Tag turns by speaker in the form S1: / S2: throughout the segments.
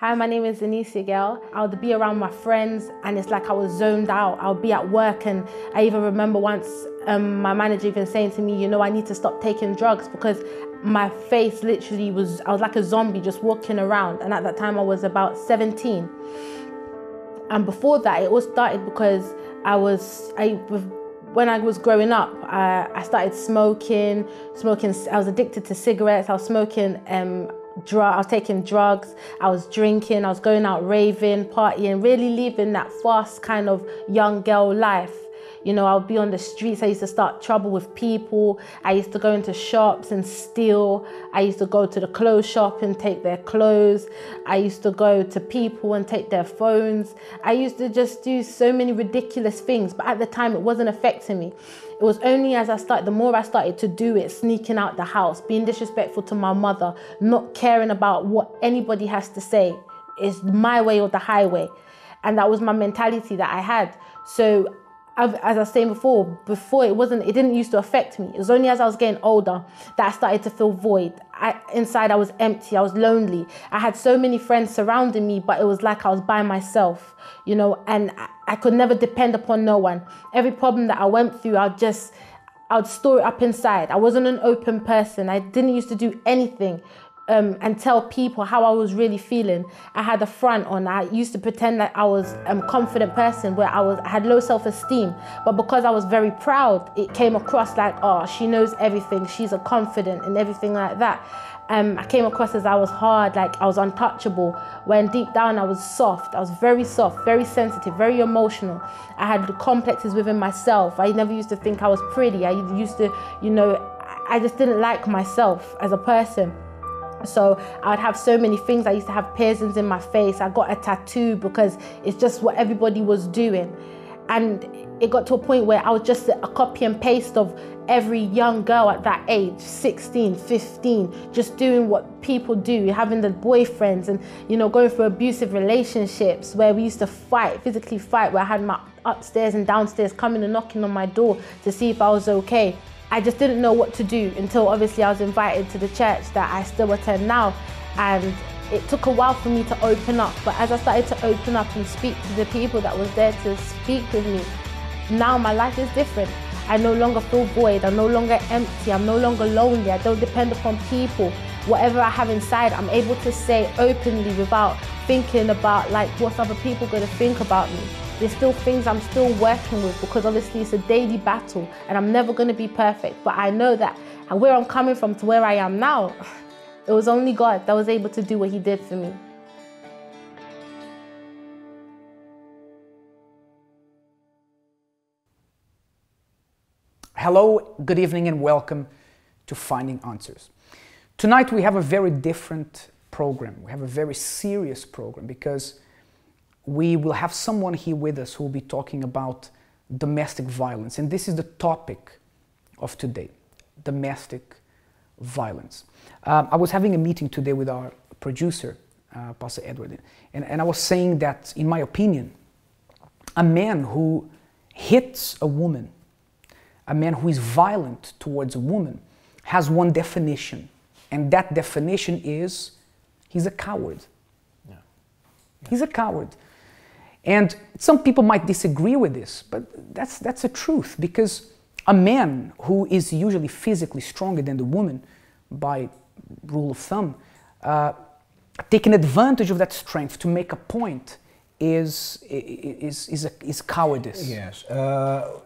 S1: Hi, my name is Denise Girl. I would be around my friends and it's like I was zoned out. I would be at work and I even remember once my manager even saying to me, you know, I need to stop taking drugs because my face literally I was like a zombie just walking around. And at that time I was about 17. And before that, it all started because when I was growing up, I started smoking. I was addicted to cigarettes. I was smoking I was taking drugs, I was drinking, I was going out raving, partying, really living that fast kind of young girl life. You know, I would be on the streets. I used to start trouble with people. I used to go into shops and steal. I used to go to the clothes shop and take their clothes. I used to go to people and take their phones. I used to just do so many ridiculous things, but at the time it wasn't affecting me. It was only as the more I started to do it, sneaking out the house, being disrespectful to my mother, not caring about what anybody has to say. It's my way or the highway. And that was my mentality that I had. So as I was saying before it didn't used to affect me. It was only as I was getting older that I started to feel void. Inside I was empty, I was lonely. I had so many friends surrounding me, but it was like I was by myself, you know, and I could never depend upon no one. Every problem that I went through, I'd store it up inside. I wasn't an open person. I didn't used to do anything and tell people how I was really feeling. I had a front on. I used to pretend that I was a confident person where I had low self-esteem. But because I was very proud, it came across like, oh, she knows everything. She's a confident and everything like that. I came across as I was hard, like I was untouchable, when deep down I was soft. I was very soft, very sensitive, very emotional. I had complexes within myself. I never used to think I was pretty. I used to, you know, I just didn't like myself as a person. So I'd have so many things. I used to have piercings in my face. I got a tattoo because it's just what everybody was doing. And it got to a point where I was just a copy and paste of every young girl at that age, 16, 15, just doing what people do, having the boyfriends and, you know, going through abusive relationships where we used to fight, physically fight, where I had my upstairs and downstairs coming and knocking on my door to see if I was okay. I just didn't know what to do until obviously I was invited to the church that I still attend now. And it took a while for me to open up, but as I started to open up and speak to the people that was there to speak with me, now my life is different. I no longer feel void, I'm no longer empty, I'm no longer lonely, I don't depend upon people. Whatever I have inside, I'm able to say openly without thinking about like what's other people gonna think about me. There's still things I'm still working with because obviously it's a daily battle and I'm never gonna be perfect, but I know that where I'm coming from to where I am now, it was only God that was able to do what He did for me.
S2: Hello, good evening and welcome to Finding Answers. Tonight we have a very different program. We have a very serious program because we will have someone here with us who will be talking about domestic violence. And this is the topic of today, domestic violence. I was having a meeting today with our producer, Pastor Edward, and I was saying that, in my opinion, a man who hits a woman, a man who is violent towards a woman, has one definition. And that definition is, he's a coward. Yeah. Yeah. He's a coward. And some people might disagree with this, but that's the truth, because a man who is usually physically stronger than the woman, by rule of thumb, taking advantage of that strength to make a point is cowardice.
S3: Yes,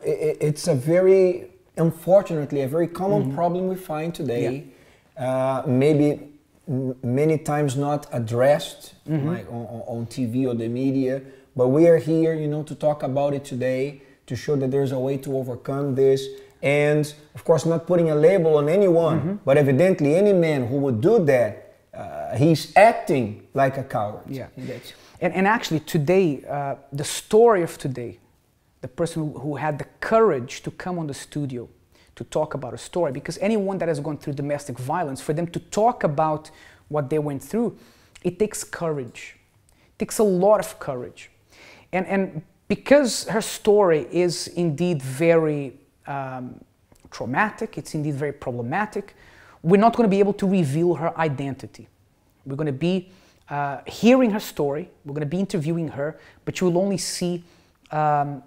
S3: it's a very, unfortunately, a very common problem we find today. Yeah. Maybe many times not addressed like on TV or the media, but we are here, you know, to talk about it today, to show that there's a way to overcome this. And of course, not putting a label on anyone, but evidently any man who would do that, he's acting like a coward.
S2: Yeah. And actually today, the story of today, the person who had the courage to come on the studio to talk about a story, because anyone that has gone through domestic violence, for them to talk about what they went through, it takes courage. It takes a lot of courage. And because her story is indeed very traumatic, it's indeed very problematic, we're not going to be able to reveal her identity. We're going to be hearing her story. We're going to be interviewing her, but you will only see her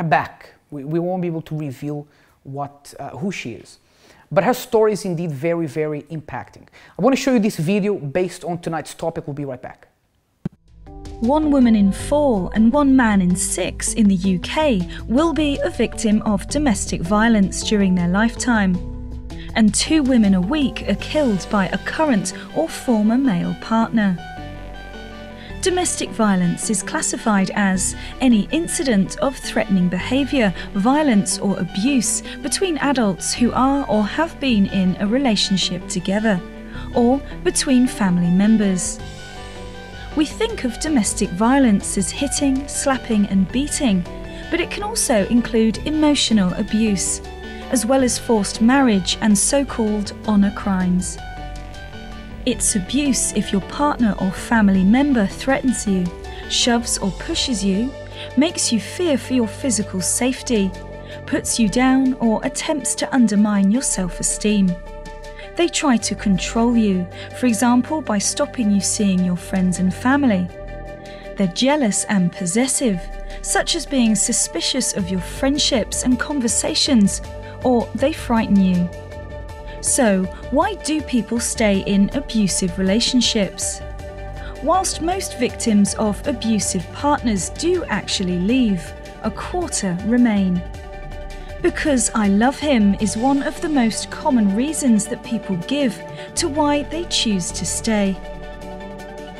S2: back. We won't be able to reveal who she is. But her story is indeed very, very impacting. I want to show you this video based on tonight's topic. We'll be right back.
S4: 1 woman in 4 and 1 man in 6 in the UK will be a victim of domestic violence during their lifetime. And 2 women a week are killed by a current or former male partner. Domestic violence is classified as any incident of threatening behaviour, violence or abuse between adults who are or have been in a relationship together, or between family members. We think of domestic violence as hitting, slapping and beating, but it can also include emotional abuse, as well as forced marriage and so-called honour crimes. It's abuse if your partner or family member threatens you, shoves or pushes you, makes you fear for your physical safety, puts you down or attempts to undermine your self-esteem. They try to control you, for example by stopping you seeing your friends and family. They're jealous and possessive, such as being suspicious of your friendships and conversations, or they frighten you. So, why do people stay in abusive relationships? Whilst most victims of abusive partners do actually leave, a quarter remain. Because I love him is one of the most common reasons that people give to why they choose to stay.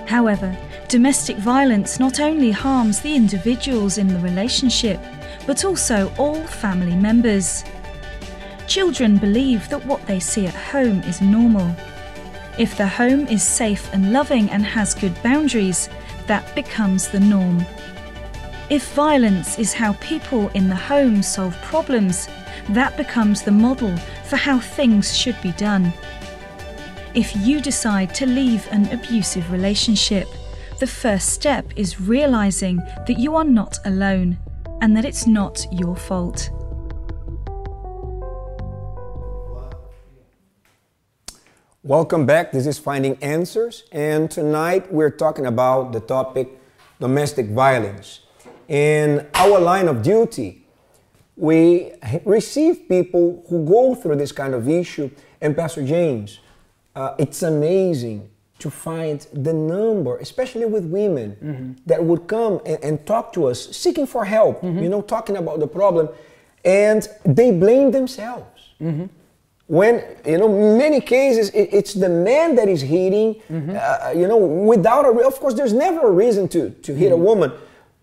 S4: However, domestic violence not only harms the individuals in the relationship, but also all family members. Children believe that what they see at home is normal. If the home is safe and loving and has good boundaries, that becomes the norm. If violence is how people in the home solve problems, that becomes the model for how things should be done. If you decide to leave an abusive relationship, the first step is realizing that you are not alone and that it's not your fault.
S3: Welcome back. This is Finding Answers, and tonight we're talking about the topic domestic violence. In our line of duty, we receive people who go through this kind of issue, and Pastor James, it's amazing to find the number, especially with women, that would come and talk to us seeking for help, you know, talking about the problem, and they blame themselves. When, you know, many cases, it's the man that is hitting, you know, without of course, there's never a reason to hit a woman,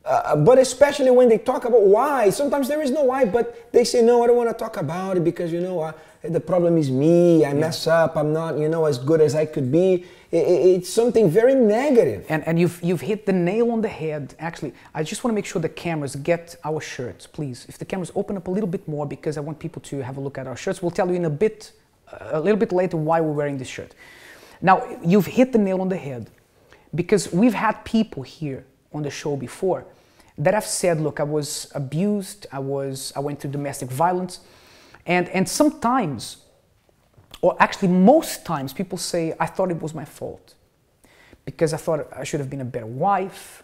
S3: but especially when they talk about why, sometimes there is no why, but they say, no, I don't want to talk about it because, you know, the problem is me, I mess up, I'm not, you know, as good as I could be. It's something very negative.
S2: And you've hit the nail on the head. Actually, I just want to make sure the cameras get our shirts, please. If the cameras open up a little bit more, because I want people to have a look at our shirts. We'll tell you in a little bit later why we're wearing this shirt. Now, you've hit the nail on the head, because we've had people here on the show before that have said, look, I was abused, I went through domestic violence, and sometimes, or actually most times, people say, I thought it was my fault because I thought I should have been a better wife,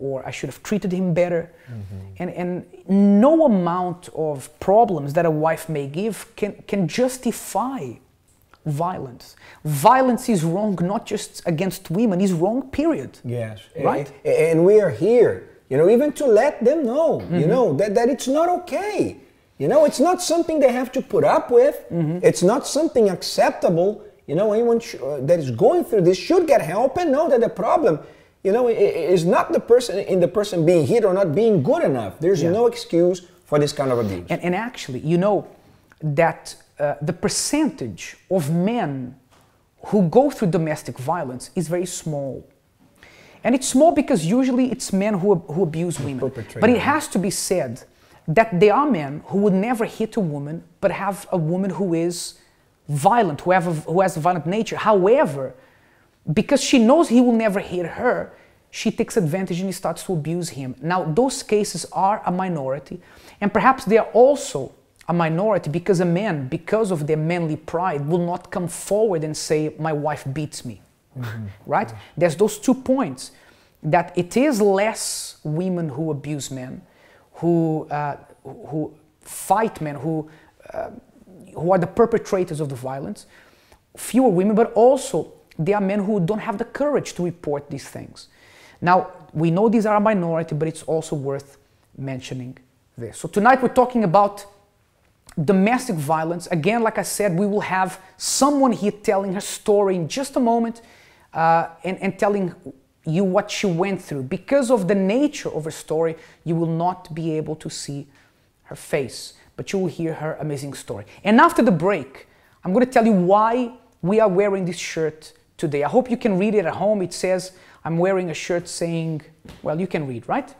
S2: or I should have treated him better. And no amount of problems that a wife may give can justify violence. Violence is wrong, not just against women, it's wrong, period.
S3: Yes.
S2: Right?
S3: And we are here, you know, even to let them know, you know, that it's not okay. You know, it's not something they have to put up with. It's not something acceptable. You know, anyone that is going through this should get help and know that the problem, you know, is not the person being hit or not being good enough. There's no excuse for this kind of abuse.
S2: And actually, you know, that the percentage of men who go through domestic violence is very small. And it's small because usually it's men who abuse women. But it has to be said that there are men who would never hit a woman, but have a woman who is violent, who has a violent nature. However, because she knows he will never hit her, she takes advantage and he starts to abuse him. Now, those cases are a minority, and perhaps they are also a minority because a man, because of their manly pride, will not come forward and say, my wife beats me. right? There's those 2 points, that it is less women who abuse men, who fight men, who are the perpetrators of the violence, fewer women, but also there are men who don't have the courage to report these things. Now, we know these are a minority, but it's also worth mentioning this. So tonight we're talking about domestic violence. Again, like I said, we will have someone here telling her story in just a moment, and telling you what she went through. Because of the nature of her story, you will not be able to see her face, but you will hear her amazing story. And after the break, I'm going to tell you why we are wearing this shirt today. I hope you can read it at home. It says, I'm wearing a shirt saying, well, you can read, right?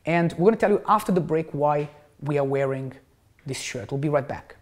S2: And we're going to tell you after the break why we are wearing this shirt. We'll be right back.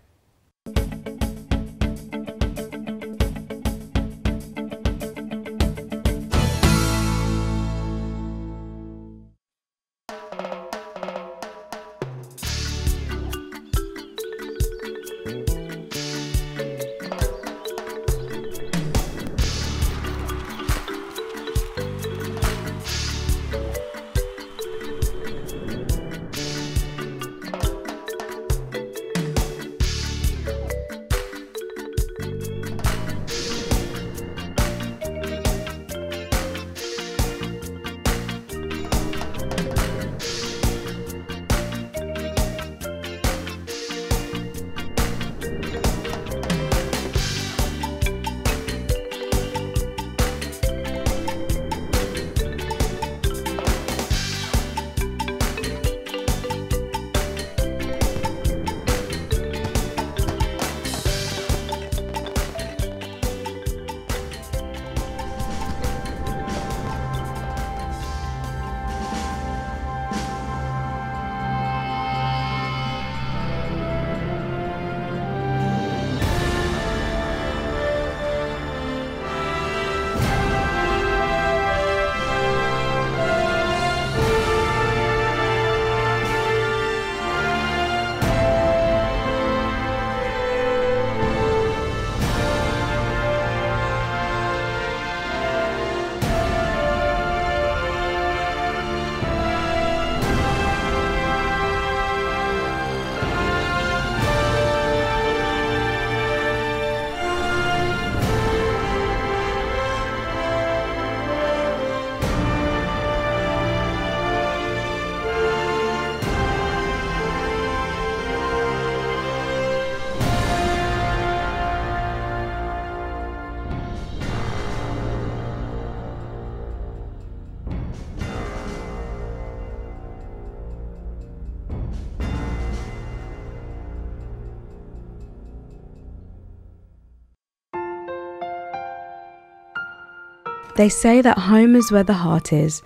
S5: They say that home is where the heart is,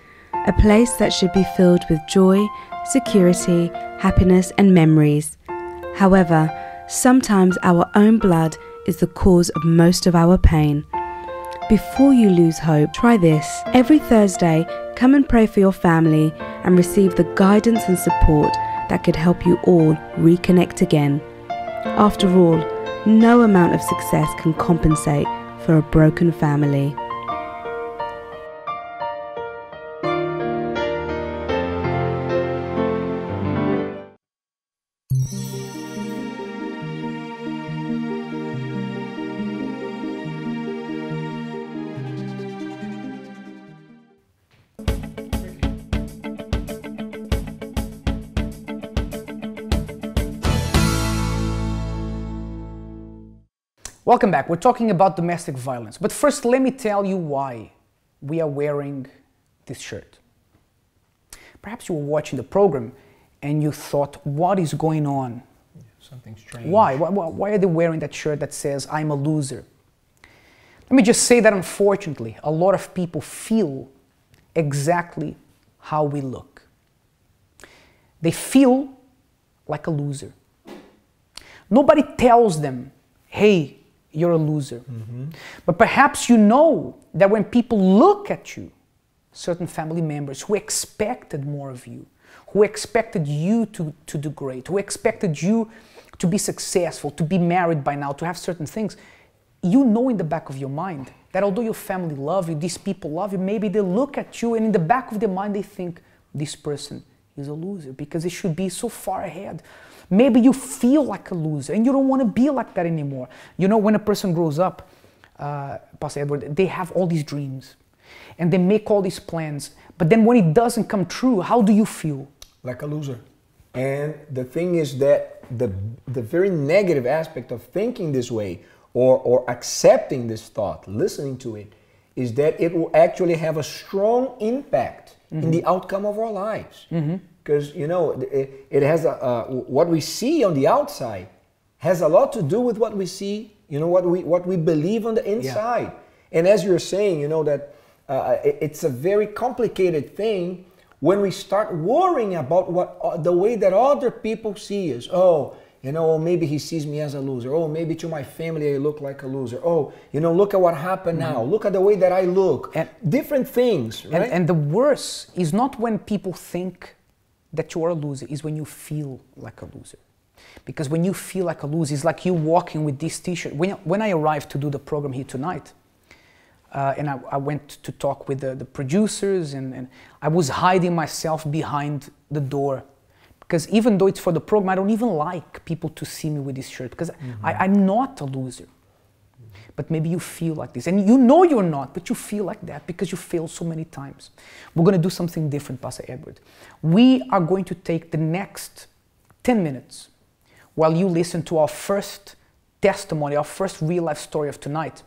S5: a place that should be filled with joy, security, happiness and memories. However, sometimes our own blood is the cause of most of our pain. Before you lose hope, try this. Every Thursday, come and pray for your family and receive the guidance and support that could help you all reconnect again. After all, no amount of success can compensate for a broken family.
S2: Welcome back. We're talking about domestic violence. But first, let me tell you why we are wearing this shirt. Perhaps you were watching the program and you thought, what is going on?
S3: Something strange.
S2: Why? Why are they wearing that shirt that says, I'm a loser? Let me just say that unfortunately, a lot of people feel exactly how we look. They feel like a loser. Nobody tells them, hey, you're a loser. But perhaps you know that when people look at you, certain family members who expected more of you, who expected you to do great, who expected you to be successful, to be married by now, to have certain things, you know in the back of your mind that although your family love you, these people love you, maybe they look at you and in the back of their mind they think, this person is a loser because it should be so far ahead. Maybe you feel like a loser and you don't want to be like that anymore. You know, when a person grows up, Pastor Edward, they have all these dreams and they make all these plans, but then when it doesn't come true, how do you feel?
S3: Like a loser. And the thing is that the very negative aspect of thinking this way or accepting this thought, listening to it, is that it will actually have a strong impact in the outcome of our lives. Because, you know, it has what we see on the outside has a lot to do with what we see, you know, what we believe on the inside. Yeah. And as you're saying, you know, that it's a very complicated thing when we start worrying about what the way that other people see us. Oh, you know, maybe he sees me as a loser. Oh, maybe to my family I look like a loser. Oh, you know, look at what happened now. Look at the way that I look. And different things, right?
S2: And the worst is not when people think that you are a loser, is when you feel like a loser. Because when you feel like a loser, it's like you walking with this t-shirt. When I arrived to do the program here tonight, and I went to talk with the producers, and I was hiding myself behind the door. Because even though it's for the program, I don't even like people to see me with this shirt, because I'm not a loser. But maybe you feel like this, and you know you're not, but you feel like that because you failed so many times. We're going to do something different, Pastor Edward. We are going to take the next 10 minutes while you listen to our first testimony, our first real life story of tonight.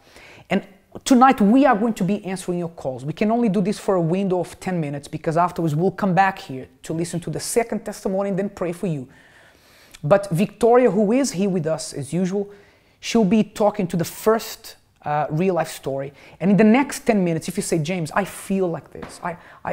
S2: And tonight we are going to be answering your calls. We can only do this for a window of 10 minutes because afterwards we'll come back here to listen to the second testimony and then pray for you. But Victoria, who is here with us as usual, she'll be talking to the first real life story. And in the next 10 minutes, if you say, James, I feel like this.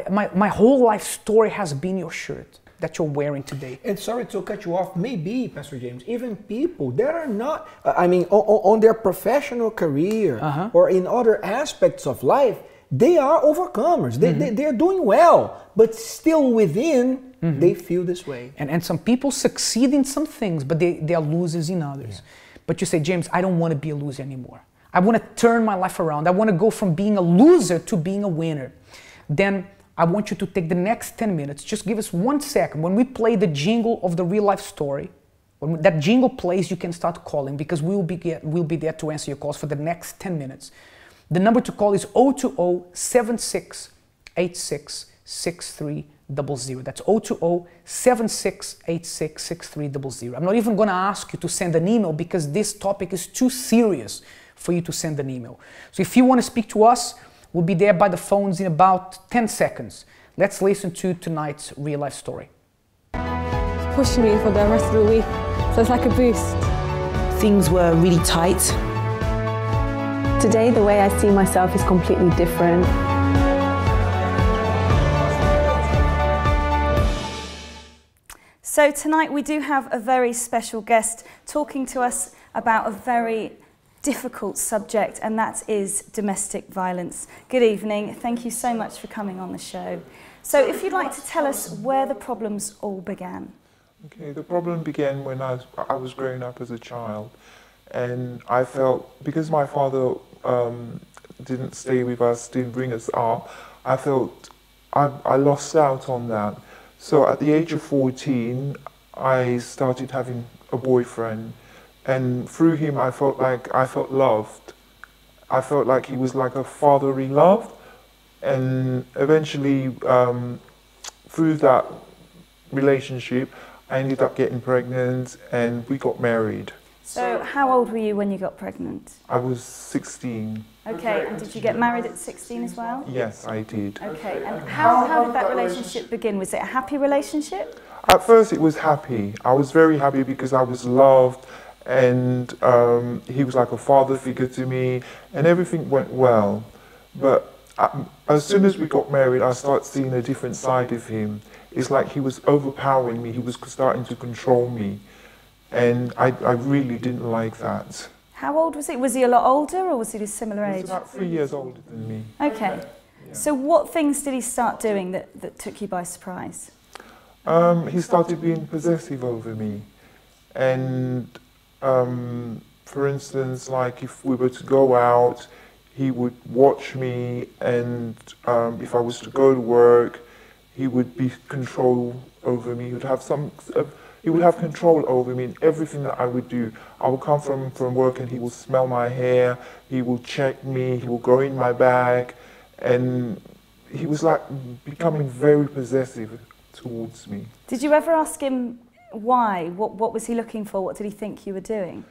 S2: My whole life story has been your shirt that you're wearing today.
S3: And sorry to cut you off, maybe, Pastor James, even people that are not, I mean, on their professional career or in other aspects of life, they are overcomers. They're doing well, but still within, they feel this way.
S2: And some people succeed in some things, but they are losers in others. Yeah. But you say, James, I don't want to be a loser anymore. I want to turn my life around. I want to go from being a loser to being a winner. Then I want you to take the next 10 minutes. Just give us 1 second. When we play the jingle of the real life story, when that jingle plays, you can start calling because we'll be there to answer your calls for the next 10 minutes. The number to call is 020-7686-6300. That's 020-7686-6300. I'm not even going to ask you to send an email because this topic is too serious for you to send an email. So if you want to speak to us, we'll be there by the phones in about 10 seconds. Let's listen to tonight's real life story.
S6: It's pushing me for the rest of the week, so it's like a boost.
S7: Things were really tight.
S6: Today, the way I see myself is completely different.
S4: So tonight we do have a very special guest talking to us about a very difficult subject, and that is domestic violence. Good evening. Thank you so much for coming on the show. So if you'd like to tell us where the problems all began.
S8: Okay, the problem began when I was growing up as a child, and I felt, because my father didn't stay with us, didn't bring us up, I felt I lost out on that. So at the age of 14, I started having a boyfriend, and through him I felt loved. I felt like he was like a fatherly love, and eventually through that relationship I ended up getting pregnant and we got married.
S4: So how old were you when you got pregnant?
S8: I was 16.
S4: Okay, and did you get married at 16 as well?
S8: Yes, I did.
S4: Okay, and how did that relationship begin? Was it a happy relationship?
S8: At first it was happy. I was very happy because I was loved, and he was like a father figure to me, and everything went well. But as soon as we got married, I started seeing a different side of him. It's like he was overpowering me, he was starting to control me, and I really didn't like that.
S4: How old was he? Was he a lot older, or was he a similar age?
S8: He was about 3 years older than me.
S4: Okay. Yeah. So what things did he start doing that took you by surprise?
S8: He started being possessive over me, and for instance, like if we were to go out, he would watch me, and if I was to go to work, he would be control over me. He would have he would have control over me in everything that I would do. I would come from work and he will smell my hair, he will check me, he will go in my bag, and he was like becoming very possessive towards me.
S9: Did you ever ask him why? What was he looking for? What did he think you were doing?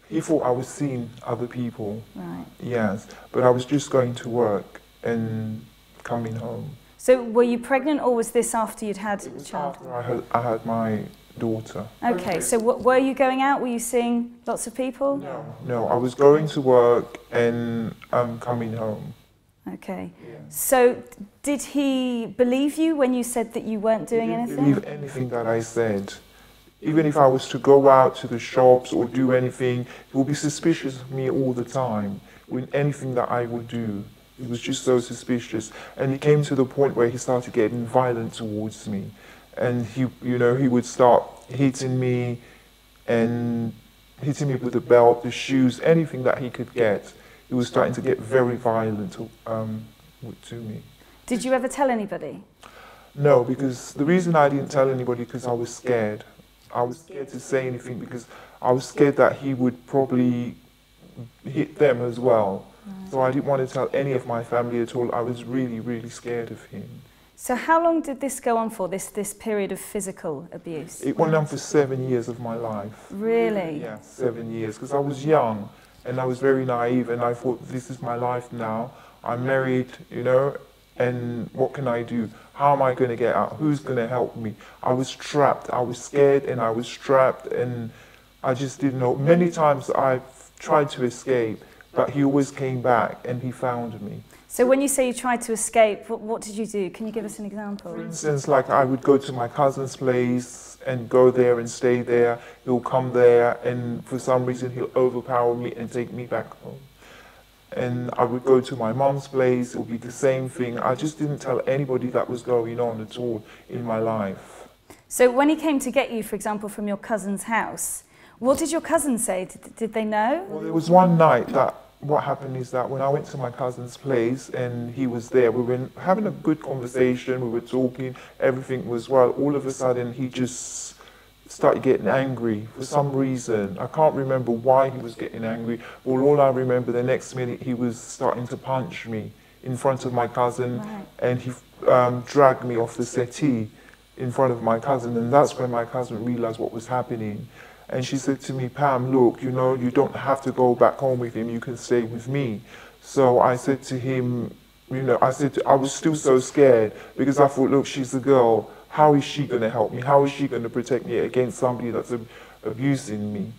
S8: He thought I was seeing other people.
S9: Right.
S8: Yes, but I was just going to work and coming home.
S9: So were you pregnant, or was this after you'd had a child?
S8: After I had my daughter.
S9: Okay, so were you going out? Were you seeing lots of people?
S8: No, I was going to work and coming home.
S9: Okay.
S8: Yeah.
S9: So did he believe you when you said that you weren't doing anything?
S8: He didn't believe anything that I said. Even if I was to go out to the shops or do anything, he would be suspicious of me all the time with anything that I would do. He was just so suspicious. And he came to the point where he started getting violent towards me. And he would start hitting me with the belt, the shoes, anything that he could get. He was starting to get very violent to me.
S9: Did you ever tell anybody?
S8: No, because the reason I didn't tell anybody because I was scared. I was scared to say anything because I was scared that he would probably hit them as well. Right. So I didn't want to tell any of my family at all. I was really, really scared of him.
S9: So how long did this go on for, this period of physical abuse?
S8: It went on for 7 years of my life.
S9: Really?
S8: Yeah, 7 years, because I was young and I was very naive and I thought, this is my life now. I'm married, and what can I do? How am I going to get out? Who's going to help me? I was trapped. I was scared and I was trapped and I just didn't know. Many times I've tried to escape, but he always came back and he found me.
S9: So when you say you tried to escape, what did you do? Can you give us an example?
S8: For instance, like I would go to my cousin's place and go there and stay there. He'll come there and for some reason he'll overpower me and take me back home. And I would go to my mom's place, it would be the same thing. I just didn't tell anybody that was going on at all in my life.
S9: So when he came to get you, for example, from your cousin's house, what did your cousin say? Did they know?
S8: Well, there was one night that what happened is that when I went to my cousin's place and he was there, we were having a good conversation, we were talking, everything was well. All of a sudden he just started getting angry for some reason. I can't remember why he was getting angry, but all I remember the next minute he was starting to punch me in front of my cousin. Right. And he dragged me off the settee in front of my cousin, and that's when my cousin realized what was happening. And she said to me, Pam, look, you don't have to go back home with him, you can stay with me. So I said to him, I was still so scared because I thought, look, she's a girl. How is she going to help me? How is she going to protect me against somebody that's abusing me?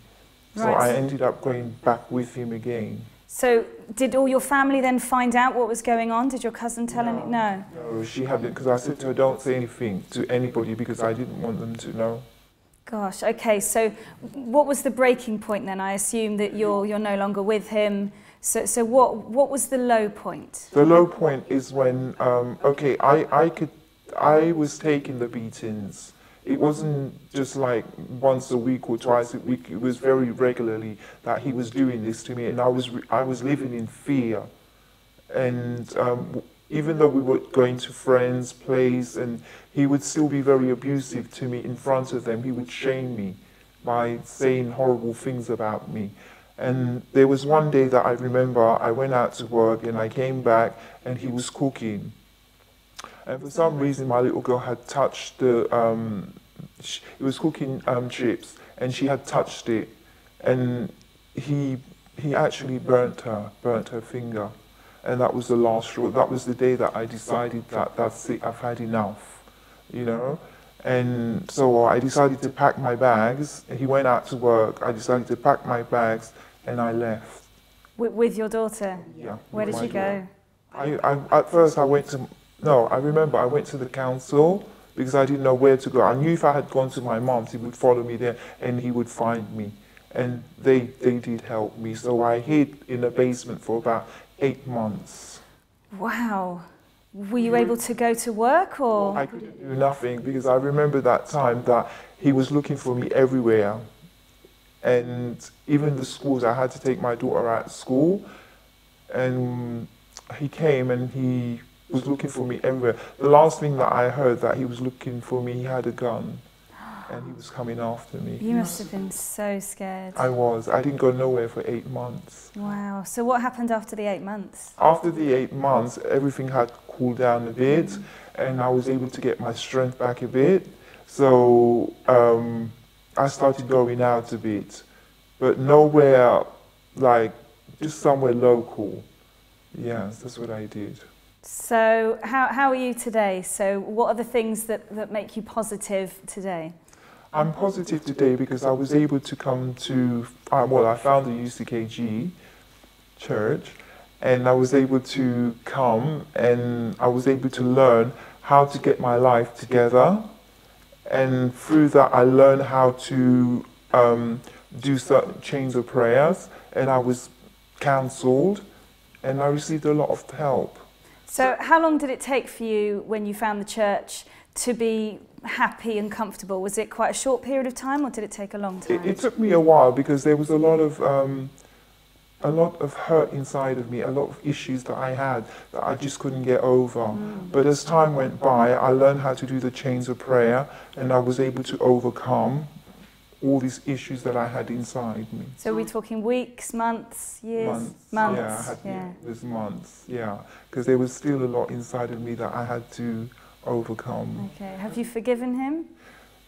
S8: Right. So I ended up going back with him again.
S9: So did all your family then find out what was going on? Did your cousin tell any? No.
S8: No, she hadn't, because I said to her, don't say anything to anybody because I didn't want them to know.
S9: Gosh, okay, so what was the breaking point then? I assume that you're no longer with him. So what was the low point?
S8: The low point is when, I was taking the beatings. It wasn't just like once a week or twice a week. It was very regularly that he was doing this to me, and I was living in fear. And even though we were going to friends' place, and he would still be very abusive to me in front of them. He would shame me by saying horrible things about me. And there was one day that I remember I went out to work and I came back and he was cooking. And for some reason, my little girl had touched he was cooking chips, and she had touched it, and he actually burnt her finger, and that was the last straw. That was the day that I decided that that's it, I've had enough, And so I decided to pack my bags. He went out to work. I decided to pack my bags, and I left.
S9: With your daughter?
S8: Yeah.
S9: Where did you go?
S8: At first I went to. No, I remember I went to the council because I didn't know where to go. I knew if I had gone to my mom's, he would follow me there and he would find me. And they did help me. So I hid in the basement for about 8 months.
S9: Wow. Were you able to go to work or?
S8: I couldn't do nothing because I remember that time that he was looking for me everywhere. And even the schools, I had to take my daughter out of school, and he came and he was looking for me everywhere. The last thing that I heard that he was looking for me, he had a gun and he was coming after me.
S9: You must have been so scared.
S8: I was. I didn't go nowhere for 8 months.
S9: Wow. So what happened after the 8 months?
S8: After the 8 months, everything had cooled down a bit and I was able to get my strength back a bit. So I started going out a bit, but nowhere, like, just somewhere local. Yes, that's what I did.
S9: So how are you today? So what are the things that make you positive today?
S8: I'm positive today because I was able to come to, well, I found the UCKG church, and I was able to come and I was able to learn how to get my life together. And through that, I learned how to do certain chains of prayers, and I was counseled, and I received a lot of help.
S9: So how long did it take for you when you found the church to be happy and comfortable? Was it quite a short period of time, or did it take a long time?
S8: It took me a while because there was a lot of hurt inside of me, a lot of issues that I had that I just couldn't get over. But as time went by, I learned how to do the chains of prayer, and I was able to overcome all these issues that I had inside me.
S9: So we're talking weeks, months, years? Months.
S8: Yeah, it was months, yeah. Because there was still a lot inside of me that I had to overcome.
S9: Okay, have you forgiven him?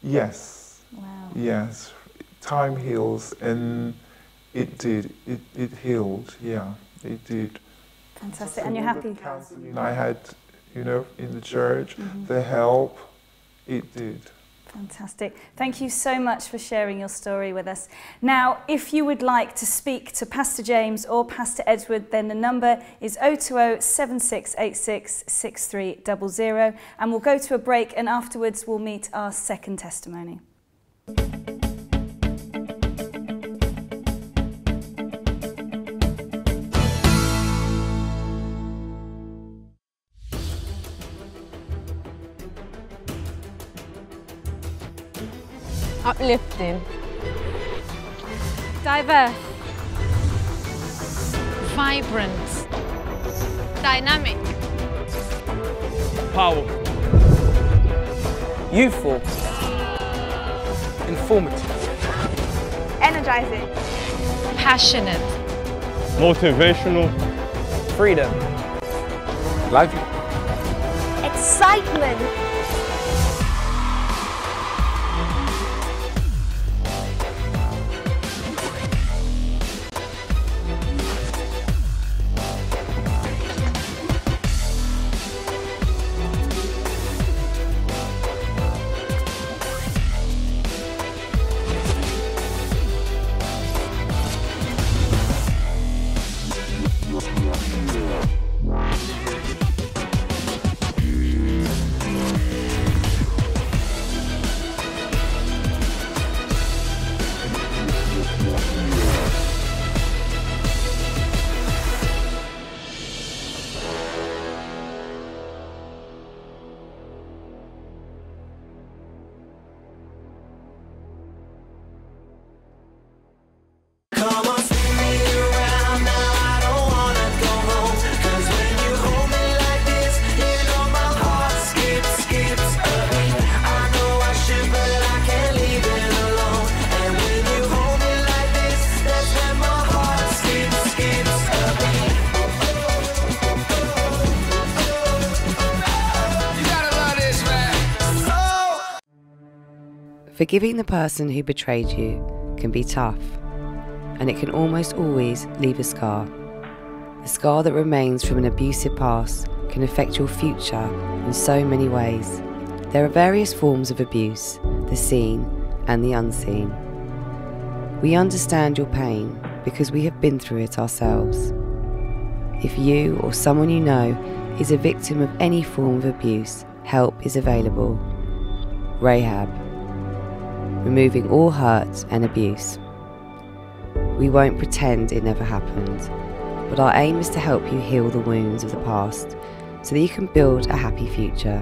S8: Yes.
S9: Wow.
S8: Yes. Time heals, and it did. It healed, yeah, it did.
S9: Fantastic,
S8: So
S9: and you're
S8: all
S9: happy?
S8: the counseling I had, you know, in the church, the help, it did.
S9: Fantastic. Thank you so much for sharing your story with us. Now, if you would like to speak to Pastor James or Pastor Edward, then the number is 020 7686 6300, and we'll go to a break, and afterwards we'll meet our second testimony.
S10: Uplifting,
S6: Diverse.
S10: vibrant, dynamic,
S11: Powerful. Youthful. Informative.
S6: Energizing.
S10: passionate,
S11: Motivational.
S3: Freedom.
S11: Lively.
S6: Excitement.
S5: Forgiving the person who betrayed you can be tough, and it can almost always leave a scar. The scar that remains from an abusive past can affect your future in so many ways. There are various forms of abuse, the seen and the unseen. We understand your pain because we have been through it ourselves. If you or someone you know is a victim of any form of abuse, help is available. Rahab. Removing all hurt and abuse. We won't pretend it never happened, but our aim is to help you heal the wounds of the past so that you can build a happy future.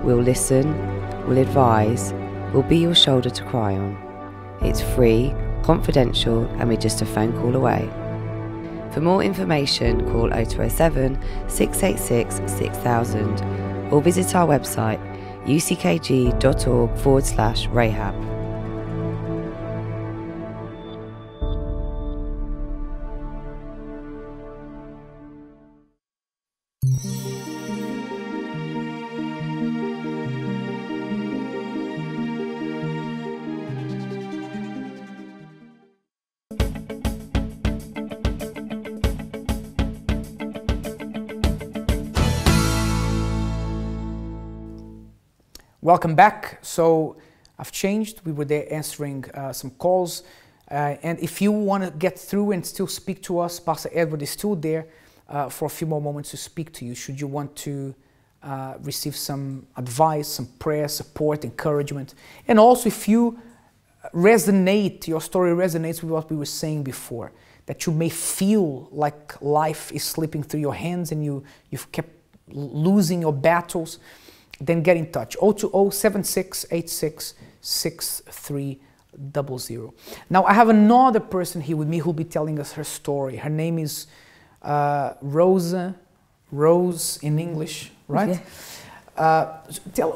S5: We'll listen, we'll advise, we'll be your shoulder to cry on. It's free, confidential, and we're just a phone call away. For more information, call 0207 686 6000 or visit our website uckg.org/Rahab.
S2: Welcome back. So I've changed. We were there answering some calls. And if you want to get through and still speak to us, Pastor Edward is still there for a few more moments to speak to you. Should you want to receive some advice, some prayer, support, encouragement. And also if you resonate, your story resonates with what we were saying before, that you may feel like life is slipping through your hands and you've kept losing your battles, then get in touch. 020-7686-6300. Now I have another person here with me who'll be telling us her story. Her name is Rosa, Rose in English, right? Yeah.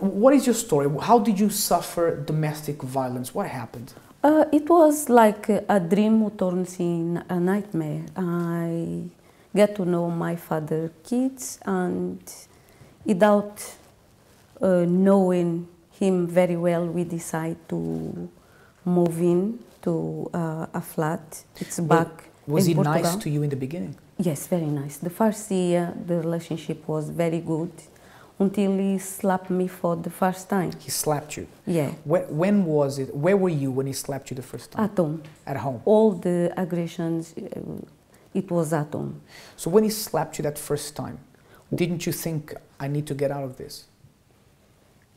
S2: What is your story? How did you suffer domestic violence? What happened?
S12: It was like a dream who turns in a nightmare. I get to know my father's kids, and without knowing him very well, we decide to move in to a flat. It's back
S2: Was he
S12: in Portugal.
S2: Nice to you in the beginning?
S12: Yes, very nice. The first year, the relationship was very good until he slapped me for the first time.
S2: He slapped you?
S12: Yeah.
S2: When was it? Where were you when he slapped you the first time?
S12: At home.
S2: At home?
S12: All the aggressions, it was at home.
S2: So when he slapped you that first time, didn't you think, I need to get out of this?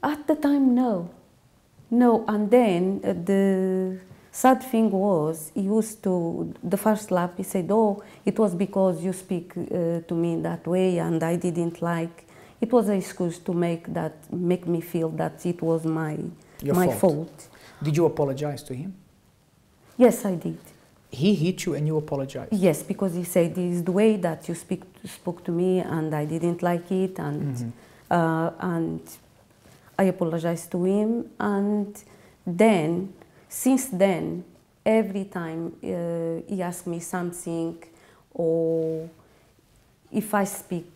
S12: At the time, no. No, and then the sad thing was, he used to, the first slap, he said, oh, it was because you speak to me that way and I didn't like. It was an excuse to make me feel that it was my fault.
S2: Did you apologize to him?
S12: Yes, I did.
S2: He hit you and you apologized?
S12: Yes, because he said, this is the way that you spoke to me and I didn't like it, and and I apologized to him. And then, since then, every time he asked me something, or if I speak,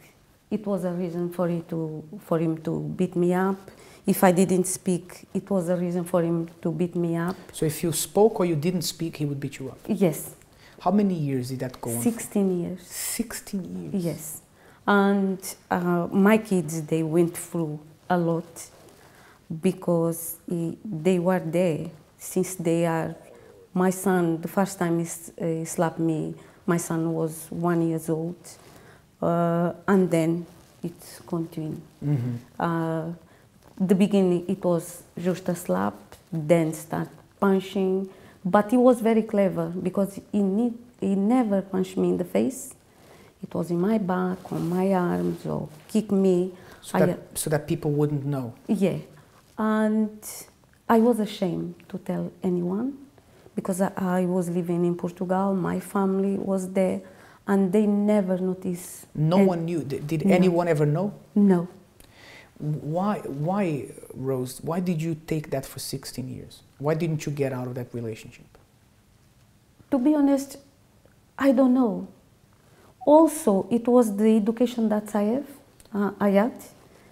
S12: it was a reason for him to beat me up. If I didn't speak, it was a reason for him to beat me up.
S2: So if you spoke or you didn't speak, he would beat you up?
S12: Yes.
S2: How many years did that go on?
S12: 16 years.
S2: 16 years?
S12: Yes. And my kids, they went through a lot because they were there since they are. My son, the first time he slapped me, my son was 1 year old. And then it's continued. The beginning, it was just a slap, then start punching. But he was very clever because he never punched me in the face. It was in my back, on my arms, or kick me.
S2: So that people wouldn't know?
S12: Yeah. And I was ashamed to tell anyone because I was living in Portugal, my family was there, and they never noticed.
S2: No one knew? Did anyone ever know?
S12: No.
S2: Why, Rose, why did you take that for 16 years? Why didn't you get out of that relationship?
S12: To be honest, I don't know. Also, it was the education that I had,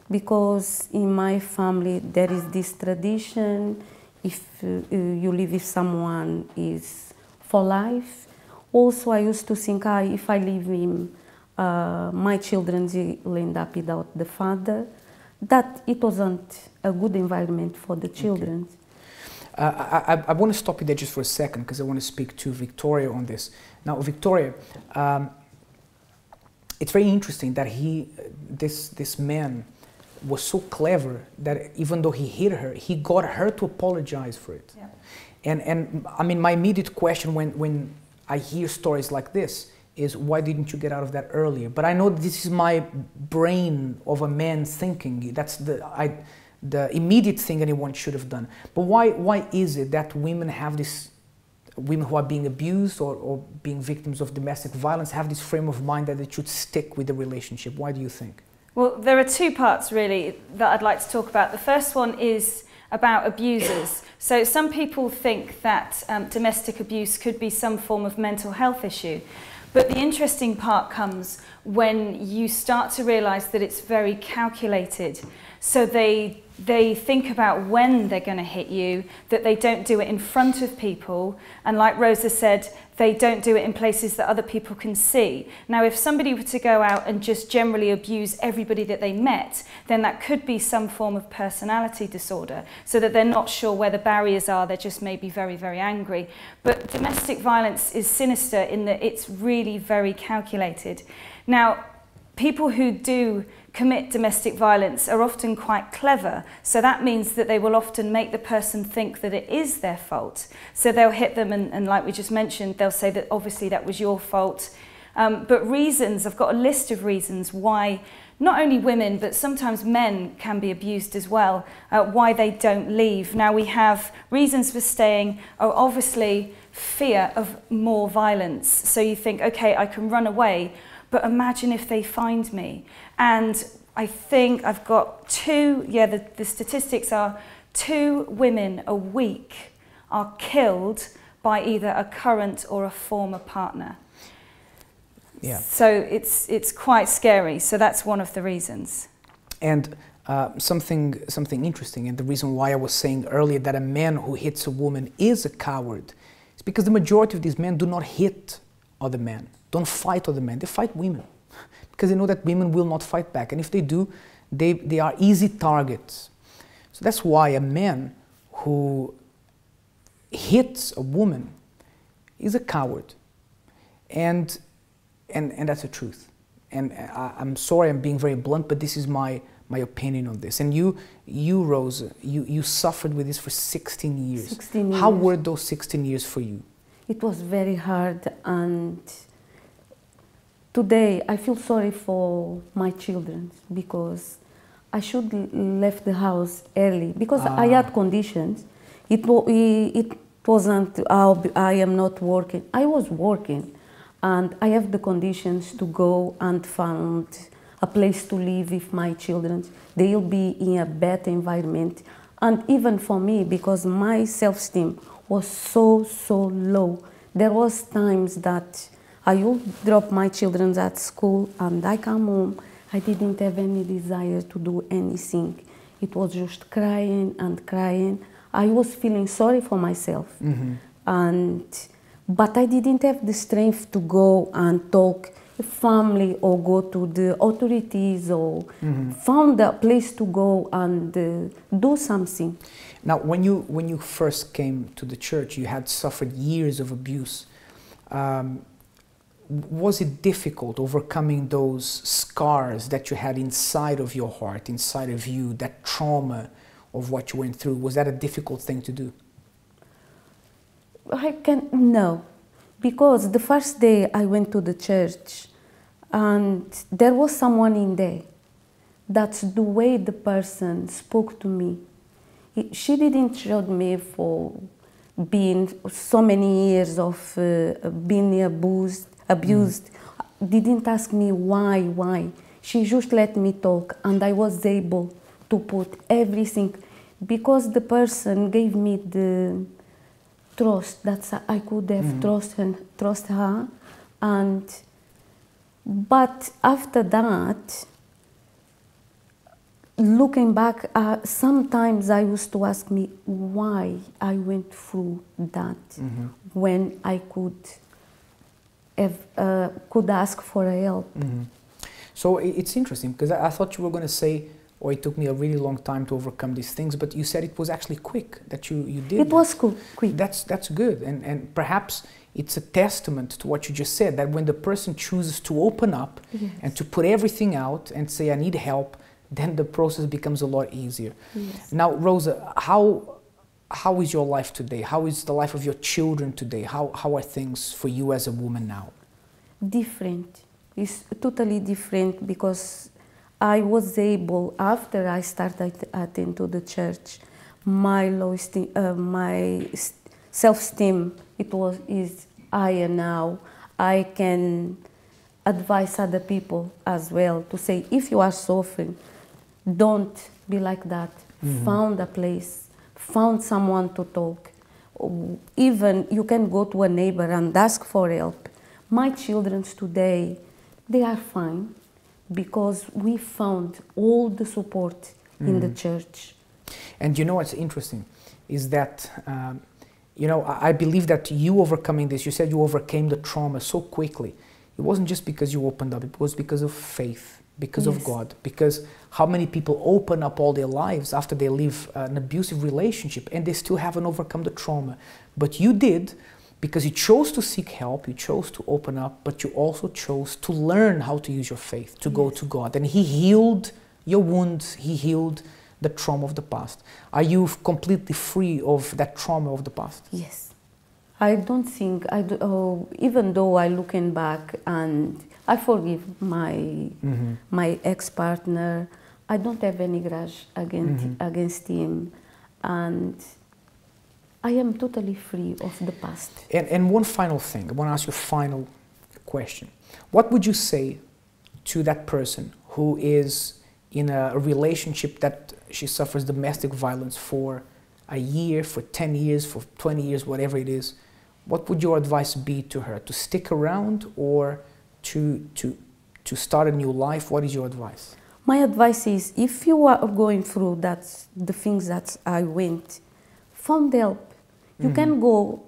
S12: because in my family there is this tradition, if you live with someone, is for life. Also, I used to think, if I leave him, my children will end up without the father. That it wasn't a good environment for the children.
S2: Okay. I want to stop you there just for a second because I want to speak to Victoria on this. Now, Victoria, it's very interesting that this man was so clever that even though he hit her, he got her to apologize for it. Yeah. And I mean, my immediate question when I hear stories like this is, why didn't you get out of that earlier? But I know this is my brain of a man thinking. That's the immediate thing anyone should have done. But why is it that women have this women who are being abused or being victims of domestic violence have this frame of mind that they should stick with the relationship? Why do you think?
S9: Well, there are two parts really that I'd like to talk about. The first one is about abusers. So some people think that domestic abuse could be some form of mental health issue. But the interesting part comes when you start to realise that it's very calculated. So they think about when they're going to hit you, that they don't do it in front of people, and like Rosa said, they don't do it in places that other people can see. Now, if somebody were to go out and just generally abuse everybody that they met, then that could be some form of personality disorder, so that they're not sure where the barriers are, they're just maybe very, very angry. But domestic violence is sinister in that it's really very calculated. Now, people who do commit domestic violence are often quite clever, so that means that they will often make the person think that it is their fault. So they'll hit them and like we just mentioned, they'll say that obviously that was your fault. But reasons, I've got a list of reasons why not only women but sometimes men can be abused as well, why they don't leave. Now we have reasons for staying are obviously fear of more violence. So you think, okay, I can run away, but imagine if they find me. And I think I've got the statistics are 2 women a week are killed by either a current or a former partner.
S2: Yeah.
S9: So it's quite scary. So that's one of the reasons.
S2: And something interesting, and the reason why I was saying earlier that a man who hits a woman is a coward is because the majority of these men do not hit other men, don't fight other men, they fight women. Because they know that women will not fight back. And if they do, they are easy targets. So that's why a man who hits a woman is a coward. And that's the truth. And I'm sorry I'm being very blunt, but this is my opinion on this. And you Rosa, you suffered with this for 16 years.
S12: 16 years.
S2: How were those 16 years for you?
S12: It was very hard, and today I feel sorry for my children because I should left the house early because I had conditions. It wasn't, I am not working. I was working and I have the conditions to go and find a place to live with my children. They'll be in a better environment. And even for me, because my self-esteem was so low. There was times that I would drop my children at school and I come home. I didn't have any desire to do anything. It was just crying and crying. I was feeling sorry for myself. But I didn't have the strength to go and talk to family or go to the authorities or found a place to go and do something.
S2: Now, when you first came to the church, you had suffered years of abuse. Was it difficult overcoming those scars that you had inside of your heart, inside of you, that trauma of what you went through? Was that a difficult thing to do?
S12: No, because the first day I went to the church and there was someone in there. That's the way the person spoke to me. She didn't judge me for being so many years of being abused. Didn't ask me why. She just let me talk and I was able to put everything because the person gave me the trust that I could have trust her. But after that, looking back, sometimes I used to ask me why I went through that when I could ask for help.
S2: So it's interesting because I thought you were going to say, or it took me a really long time to overcome these things, but you said it was actually quick, that you did.
S12: It was quick.
S2: That's good, and perhaps it's a testament to what you just said, that when the person chooses to open up and to put everything out and say, I need help, then the process becomes a lot easier.
S12: Yes.
S2: Now, Rosa, how is your life today? How is the life of your children today? How are things for you as a woman now?
S12: Different. It's totally different because I was able, after I started attending to the church, my self-esteem is higher now. I can advise other people as well to say, if you are suffering, don't be like that. Found a place, found someone to talk. Even you can go to a neighbor and ask for help. My children today, they are fine because we found all the support in the church.
S2: And you know what's interesting is that, you know, I believe that you overcoming this, you said you overcame the trauma so quickly. It wasn't just because you opened up, it was because of faith, because of God. Because how many people open up all their lives after they leave an abusive relationship and they still haven't overcome the trauma. But you did, because you chose to seek help, you chose to open up, but you also chose to learn how to use your faith, to go to God. And He healed your wounds, He healed the trauma of the past. Are you completely free of that trauma of the past?
S12: Yes. I don't think, even though I looking back and I forgive my ex-partner, I don't have any grudge against him, and I am totally free of the past.
S2: And one final thing, I want to ask you a final question. What would you say to that person who is in a relationship that she suffers domestic violence for a year, for 10 years, for 20 years, whatever it is? What would your advice be to her? To stick around or to start a new life? What is your advice?
S12: My advice is, if you are going through the things that I went, find help. You can go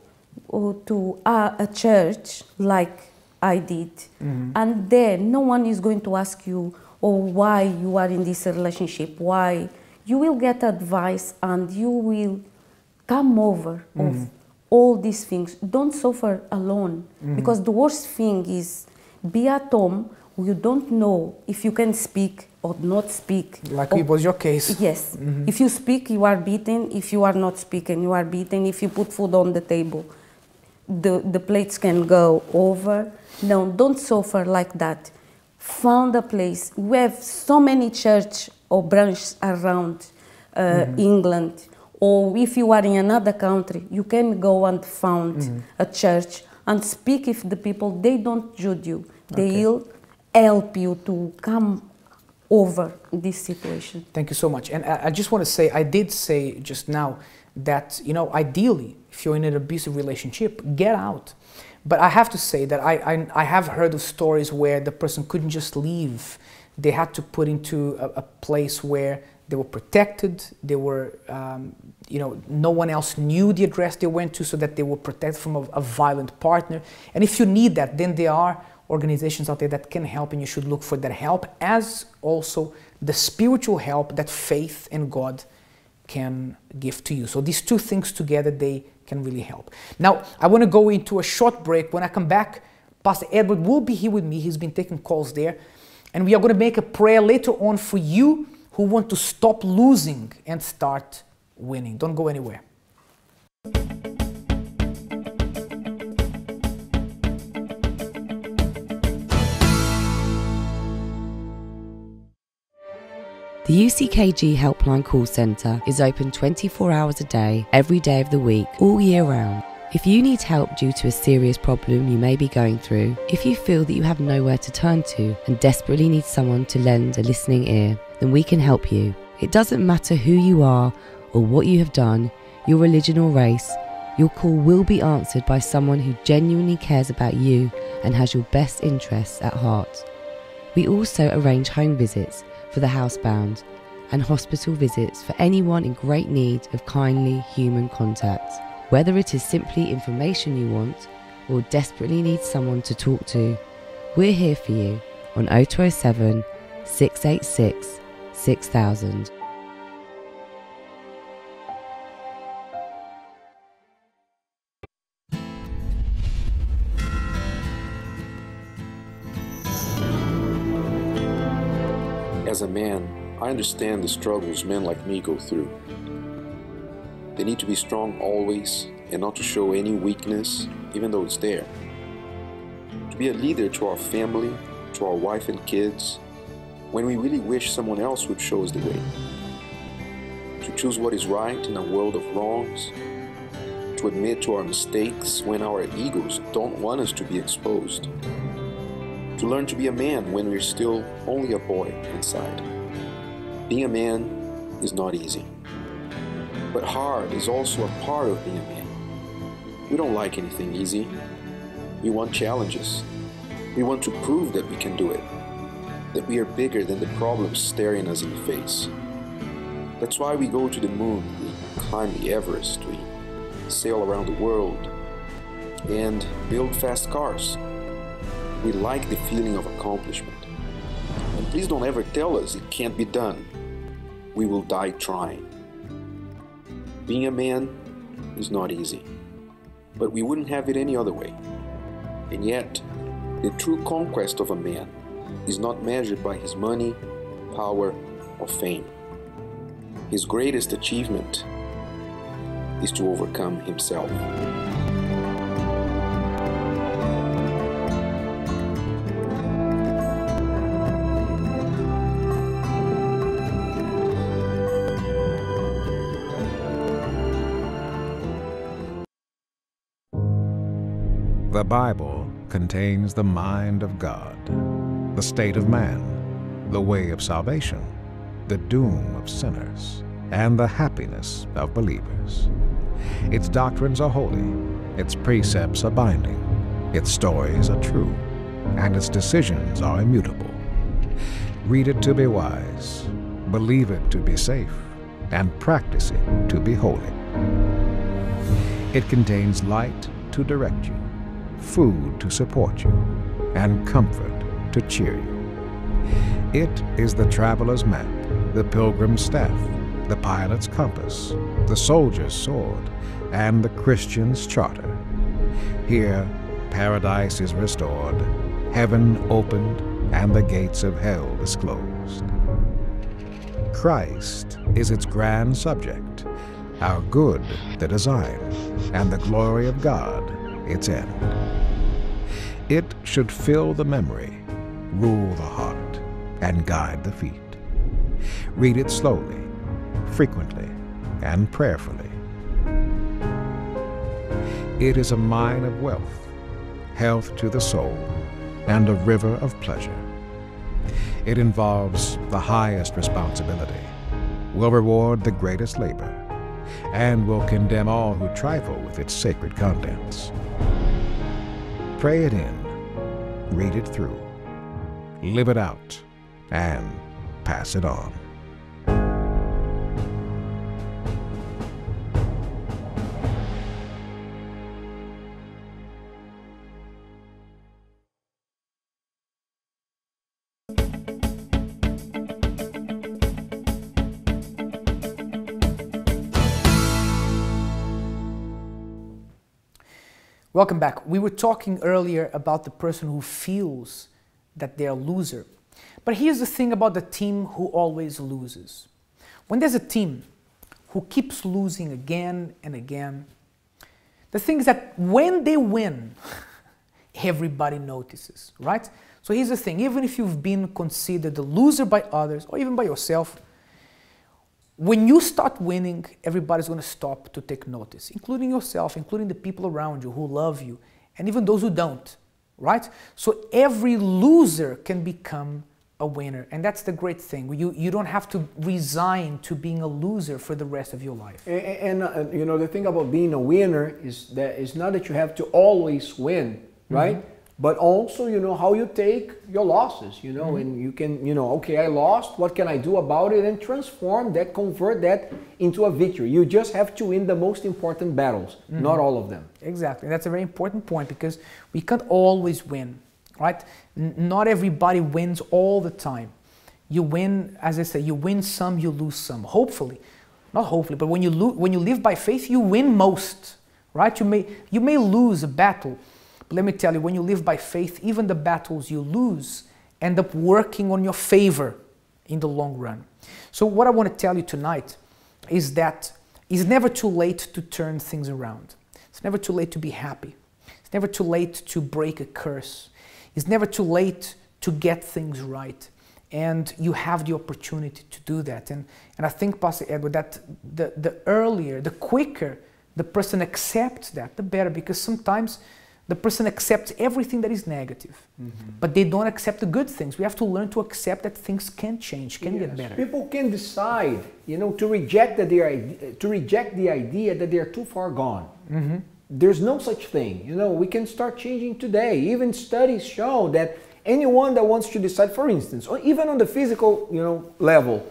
S12: to a church like I did, and there no one is going to ask you, why you are in this relationship, why. You will get advice and you will come over of all these things. Don't suffer alone, because the worst thing is be at home, you don't know if you can speak or not speak.
S2: Like it was your case.
S12: Yes. If you speak, you are beaten. If you are not speaking, you are beaten. If you put food on the table, the plates can go over. No, don't suffer like that. Found a place. We have so many church or branches around England. Or if you are in another country, you can go and found a church and speak if the people, they don't judge you. They will help you to come over this situation.
S2: Thank you so much. And I just want to say, I did say just now that, you know, ideally, if you're in an abusive relationship, get out. But I have to say that I have heard of stories where the person couldn't just leave. They had to put into a place where they were protected. They were, you know, no one else knew the address they went to, so that they were protected from a violent partner. And if you need that, then there are organizations out there that can help, and you should look for that help, as also the spiritual help that faith and God can give to you. So these two things together, they can really help. Now, I want to go into a short break. When I come back, Pastor Edward will be here with me. He's been taking calls there. And we are going to make a prayer later on for you who want to stop losing and start winning. Don't go anywhere.
S5: The UCKG Helpline Call Centre is open 24 hours a day, every day of the week, all year round. If you need help due to a serious problem you may be going through, if you feel that you have nowhere to turn to and desperately need someone to lend a listening ear, then we can help you. It doesn't matter who you are or what you have done, your religion or race, your call will be answered by someone who genuinely cares about you and has your best interests at heart. We also arrange home visits for the housebound and hospital visits for anyone in great need of kindly human contact. Whether it is simply information you want or desperately need someone to talk to, we're here for you on 0207 686 6000.
S13: As a man, I understand the struggles men like me go through. They need to be strong always and not to show any weakness, even though it's there. To be a leader to our family, to our wife and kids, when we really wish someone else would show us the way. To choose what is right in a world of wrongs. To to admit to our mistakes when our egos don't want us to be exposed. To learn to be a man when we're still only a boy inside. Being a man is not easy. But hard is also a part of being a man. We don't like anything easy. We want challenges. We want to prove that we can do it. That we are bigger than the problems staring us in the face. That's why we go to the moon, we climb the Everest, we sail around the world, and build fast cars. We like the feeling of accomplishment. And please don't ever tell us it can't be done. We will die trying. Being a man is not easy, but we wouldn't have it any other way. And yet, the true conquest of a man is not measured by his money, power, or fame. His greatest achievement is to overcome himself.
S14: The Bible contains the mind of God, the state of man, the way of salvation, the doom of sinners, and the happiness of believers. Its doctrines are holy, its precepts are binding, its stories are true, and its decisions are immutable. Read it to be wise, believe it to be safe, and practice it to be holy. It contains light to direct you, food to support you, and comfort to cheer you. It is the traveler's map, the pilgrim's staff, the pilot's compass, the soldier's sword, and the Christian's charter. Here, paradise is restored, heaven opened, and the gates of hell disclosed. Christ is its grand subject, our good the design, and the glory of God its end. It should fill the memory, rule the heart, and guide the feet. Read it slowly, frequently, and prayerfully. It is a mine of wealth, health to the soul, and a river of pleasure. It involves the highest responsibility, will reward the greatest labor, and will condemn all who trifle with its sacred contents. Pray it in, read it through, live it out, and pass it on.
S2: Welcome back. We were talking earlier about the person who feels that they're a loser. But here's the thing about the team who always loses. When there's a team who keeps losing again and again, the thing is that when they win, everybody notices, right? So here's the thing, even if you've been considered a loser by others or even by yourself, when you start winning, everybody's going to stop to take notice, including yourself, including the people around you who love you, and even those who don't, right? So every loser can become a winner, and that's the great thing. You don't have to resign to being a loser for the rest of your life.
S3: And you know, the thing about being a winner is that it's not that you have to always win, right? Mm-hmm. But also, you know, how you take your losses, you know, mm-hmm. and you can, you know, okay, I lost, what can I do about it? And transform that, convert that into a victory. You just have to win the most important battles, mm-hmm. not all of them.
S2: Exactly. That's a very important point because we can't always win, right? Not everybody wins all the time. You win, as I say, you win some, you lose some. Hopefully, not hopefully, but when you live by faith, you win most, right? You may lose a battle. Let me tell you, when you live by faith, even the battles you lose end up working on your favor in the long run. So what I want to tell you tonight is that it's never too late to turn things around. It's never too late to be happy. It's never too late to break a curse. It's never too late to get things right. And you have the opportunity to do that. And I think, Pastor Edward, that the earlier, the quicker the person accepts that, the better, because sometimes the person accepts everything that is negative, but they don't accept the good things. We have to learn to accept that things can change, can get better.
S3: People can decide, you know, to reject the idea that they are too far gone. There's no such thing. You know, we can start changing today. Even studies show that anyone that wants to decide, for instance, or even on the physical, you know, level,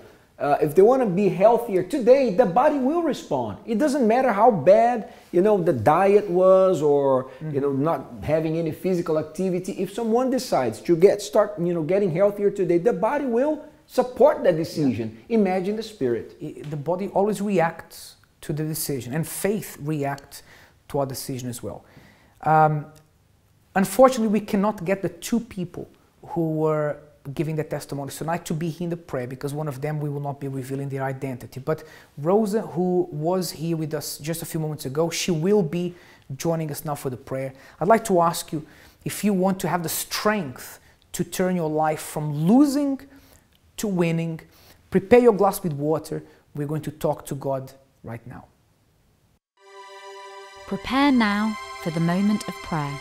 S3: if they want to be healthier today, the body will respond. It doesn't matter how bad, you know, the diet was, or you know, not having any physical activity. If someone decides to start, you know, getting healthier today, the body will support that decision. Imagine the spirit.
S2: The body always reacts to the decision, and faith reacts to our decision as well. Unfortunately, we cannot get the two people who were giving the testimonies tonight to be here in the prayer, because one of them we will not be revealing their identity. But Rosa, who was here with us just a few moments ago, she will be joining us now for the prayer. I'd like to ask you, if you want to have the strength to turn your life from losing to winning, prepare your glass with water. We're going to talk to God right now.
S15: Prepare now for the moment of prayer.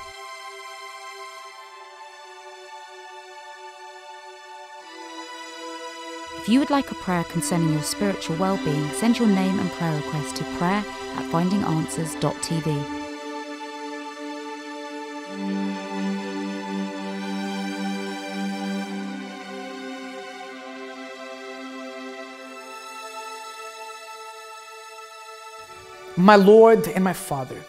S15: If you would like a prayer concerning your spiritual well-being, send your name and prayer request to prayer@findinganswers.tv.
S2: My Lord and my Father,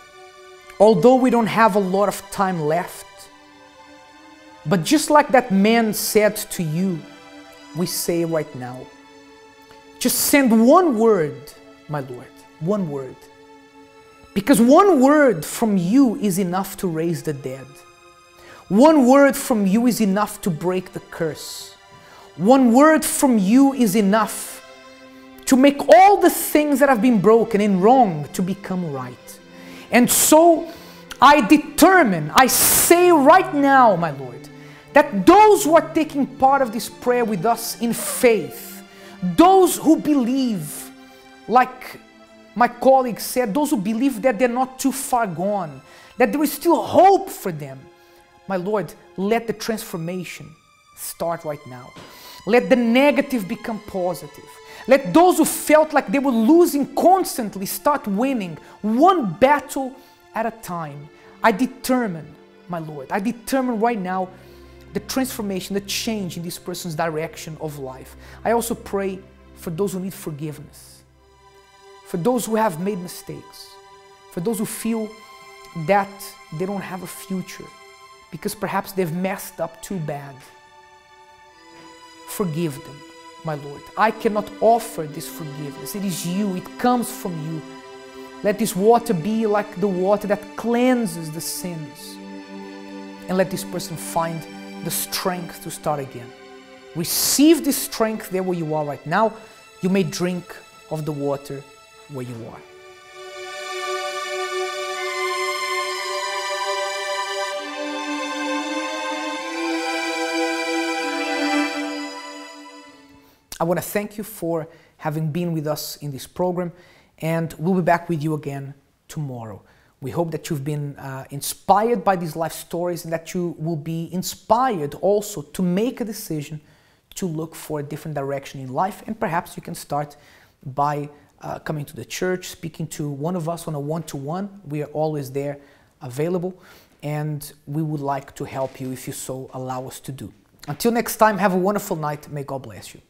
S2: although we don't have a lot of time left, but just like that man said to you, we say right now, just send one word, my Lord, one word. Because one word from you is enough to raise the dead. One word from you is enough to break the curse. One word from you is enough to make all the things that have been broken and wrong to become right. And so I say right now, my Lord, that those who are taking part of this prayer with us in faith, those who believe, like my colleague said, those who believe that they're not too far gone, that there is still hope for them, my Lord, let the transformation start right now. Let the negative become positive. Let those who felt like they were losing constantly start winning, one battle at a time. I determine, my Lord, I determine right now the transformation, the change in this person's direction of life. I also pray for those who need forgiveness, for those who have made mistakes, for those who feel that they don't have a future because perhaps they've messed up too bad. Forgive them, my Lord. I cannot offer this forgiveness. It is you. It comes from you. Let this water be like the water that cleanses the sins. And let this person find the strength to start again. Receive this strength there where you are right now. You may drink of the water where you are. I want to thank you for having been with us in this program, and we'll be back with you again tomorrow. We hope that you've been inspired by these life stories, and that you will be inspired also to make a decision to look for a different direction in life. And perhaps you can start by coming to the church, speaking to one of us on a one-to-one. We are always there available, and we would like to help you if you so allow us to do. Until next time, have a wonderful night. May God bless you.